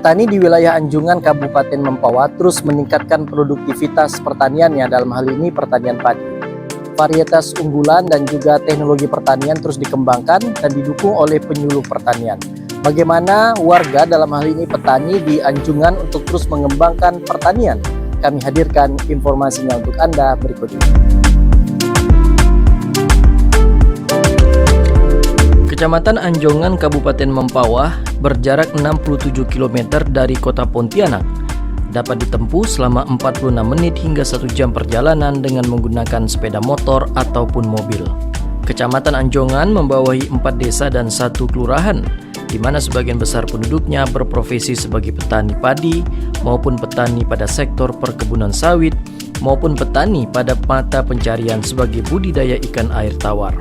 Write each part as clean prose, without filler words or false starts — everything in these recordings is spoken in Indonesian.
Petani di wilayah Anjungan Kabupaten Mempawah terus meningkatkan produktivitas pertaniannya, dalam hal ini pertanian padi. Varietas unggulan dan juga teknologi pertanian terus dikembangkan dan didukung oleh penyuluh pertanian. Bagaimana warga, dalam hal ini petani di Anjungan, untuk terus mengembangkan pertanian? Kami hadirkan informasinya untuk Anda berikut ini. Kecamatan Anjungan Kabupaten Mempawah berjarak 67 km dari kota Pontianak. Dapat ditempuh selama 46 menit hingga 1 jam perjalanan dengan menggunakan sepeda motor ataupun mobil. Kecamatan Anjungan membawahi 4 desa dan 1 kelurahan, di mana sebagian besar penduduknya berprofesi sebagai petani padi maupun petani pada sektor perkebunan sawit maupun petani pada mata pencarian sebagai budidaya ikan air tawar.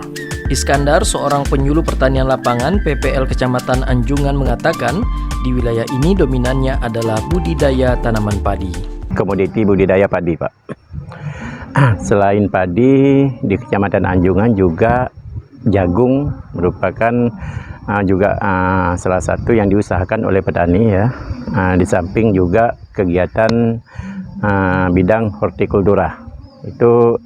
Iskandar, seorang penyuluh pertanian lapangan PPL Kecamatan Anjungan, mengatakan di wilayah ini dominannya adalah budidaya tanaman padi. Komoditi budidaya padi, Pak. Selain padi, di Kecamatan Anjungan juga jagung merupakan juga salah satu yang diusahakan oleh petani ya. Di samping juga kegiatan bidang hortikultura. Itu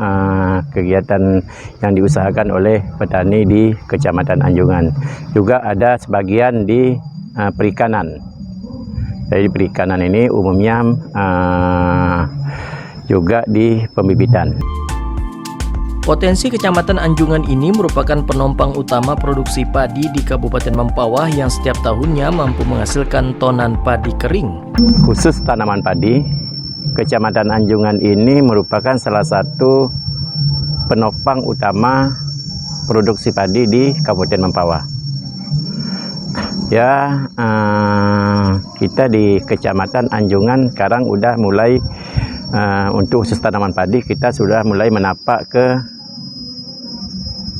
kegiatan yang diusahakan oleh petani di Kecamatan Anjungan. Juga ada sebagian di perikanan. Jadi perikanan ini umumnya juga di pembibitan. Potensi Kecamatan Anjungan ini merupakan penopang utama produksi padi di Kabupaten Mempawah yang setiap tahunnya mampu menghasilkan tonan padi kering. Khusus tanaman padi, Kecamatan Anjungan ini merupakan salah satu penopang utama produksi padi di Kabupaten Mempawah. Ya, kita di Kecamatan Anjungan sekarang udah mulai untuk khusus tanaman padi, kita sudah mulai menapak ke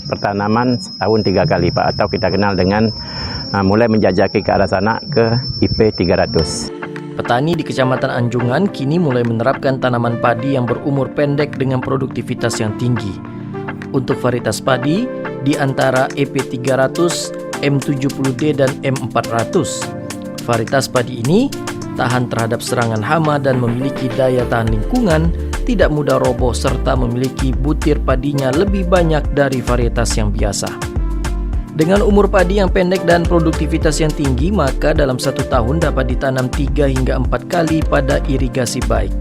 pertanaman setahun 3 kali, Pak, atau kita kenal dengan mulai menjajaki ke arah sana ke IP 300. Petani di Kecamatan Anjungan kini mulai menerapkan tanaman padi yang berumur pendek dengan produktivitas yang tinggi. Untuk varietas padi di antara EP300, M70D, dan M400. Varietas padi ini tahan terhadap serangan hama dan memiliki daya tahan lingkungan, tidak mudah roboh, serta memiliki butir padinya lebih banyak dari varietas yang biasa. Dengan umur padi yang pendek dan produktivitas yang tinggi, maka dalam 1 tahun dapat ditanam 3 hingga 4 kali pada irigasi baik.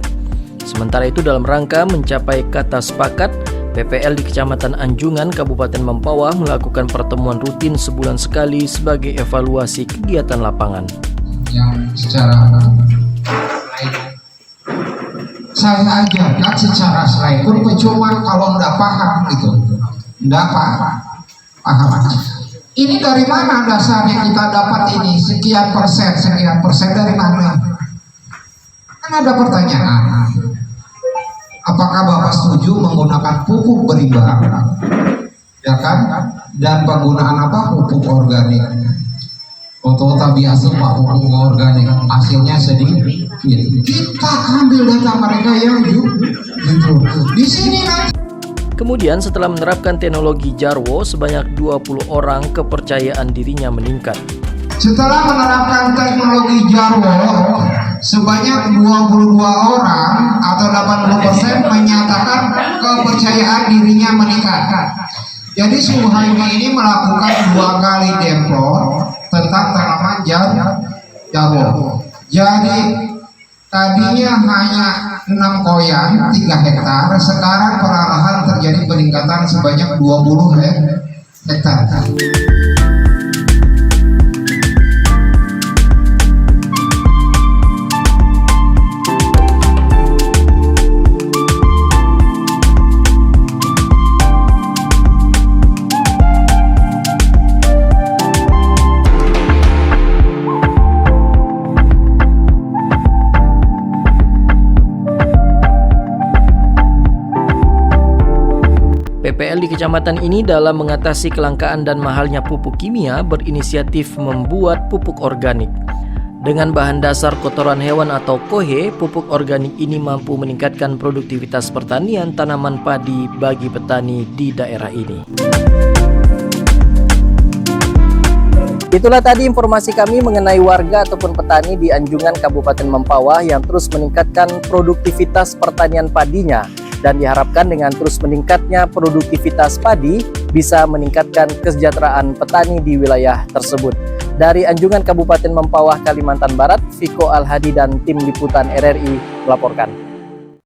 Sementara itu, dalam rangka mencapai kata sepakat, PPL di Kecamatan Anjungan Kabupaten Mempawah melakukan pertemuan rutin sebulan sekali sebagai evaluasi kegiatan lapangan. Yang secara saya ajarkan secara selain percuma kalau nggak paham gitu, nggak paham aja. Ini dari mana dasarnya kita dapat ini sekian persen dari mana? Kan ada pertanyaan. Apakah Bapak setuju menggunakan pupuk berimbang, ya kan? Dan penggunaan pupuk organik? Total biasa Pak, pupuk organik hasilnya sedikit. Kita ambil data mereka yang gitu. Di sini nanti. Kemudian setelah menerapkan teknologi Jarwo, sebanyak 20 orang kepercayaan dirinya meningkat. Setelah menerapkan teknologi Jarwo, sebanyak 22 orang atau 80% menyatakan kepercayaan dirinya meningkat. Jadi Suhaimi ini melakukan 2 kali deploy tentang tanaman Jarwo. Jadi tadinya hanya 6 koyan 3 hektar, sekarang perlahan terjadi peningkatan sebanyak 20 hektar. PPL di kecamatan ini dalam mengatasi kelangkaan dan mahalnya pupuk kimia berinisiatif membuat pupuk organik. Dengan bahan dasar kotoran hewan atau kohe, pupuk organik ini mampu meningkatkan produktivitas pertanian tanaman padi bagi petani di daerah ini. Itulah tadi informasi kami mengenai warga ataupun petani di Anjungan Kabupaten Mempawah yang terus meningkatkan produktivitas pertanian padinya, dan diharapkan dengan terus meningkatnya produktivitas padi bisa meningkatkan kesejahteraan petani di wilayah tersebut. Dari Anjungan Kabupaten Mempawah, Kalimantan Barat, Viko Alhadi dan tim liputan RRI melaporkan.